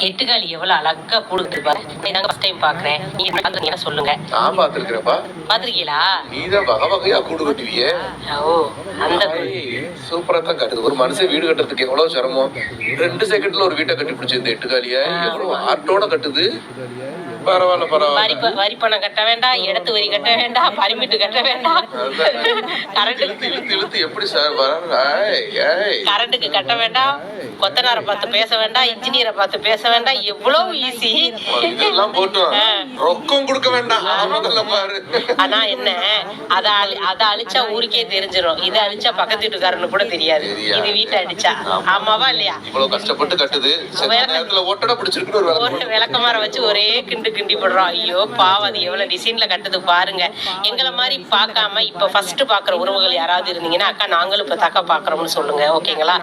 எட்டுக்காலி எவ்வளவு அழகா கூடுது பாரு. நான் ஃபர்ஸ்ட் டைம் பாக்குறேன். நீங்க பாத்துறீங்கன்னா சொல்லுங்க. நான் பாத்துருக்கிறேன்ப்பா. பாத்துருக்கீங்களா? நீதான் வகை வகையா கூடு கட்டுவியே. ஓ, அந்த சூப்பரா தான் கட்டுது. ஒரு மனுஷன் வீடு கட்டுறதுக்கு எவ்வளவு சிரமம். 2 செகண்ட்ல ஒரு வீட்டை கட்டி பிடிச்ச இந்த எட்டுக்காலிய எவ்வளவு ஆர்ட்டோட கட்டுது. பரவாயில்ல பரவாயில்ல. வரி பணம் கட்ட வேண்டாம், இடத்து வரி கட்ட வேண்டாம், பர்மிட் கட்ட வேண்டாம், இழுத்து எப்படி சார் கரண்ட்டுக்கு கட்ட வேண்டாம், கொத்தனாரை பார்த்து பேச வேண்டாம், இன்ஜினியரை பார்த்து பேச வேண்டாம். எவ்வளவு ஈஸி. இதெல்லாம் போட்டோம் ரொக்கம் கொடுக்க வேண்டாம். பாரு. ஆனா என்ன, அத அழிச்சா ஊருக்கே தெரிஞ்சிடும். இதை அழிச்சா பக்கத்து வீட்டுக்காரனு கூட தெரியாது. இது வீட்டை அடிச்சா. ஆமாவா இல்லையா? இவ்வளவு கஷ்டப்பட்டு கட்டுது. ஓட்டட பிடிச்சிருக்கு. ஒரு விளக்கமாற வச்சு ஒரே கிண்டு கிண்டி போடுறோம். ஐயோ பாவம், அது எவ்வளவு டிசைன்ல கட்டுது பாருங்க. எங்களை மாதிரி பார்க்காம இப்ப ஃபர்ஸ்ட் பாக்குற உறவுகள் யாராவது இருந்தீங்கன்னா, அக்கா நாங்களும் இப்ப தக்க பாக்குறோம்னு சொல்லுங்க. ஓகேங்களா?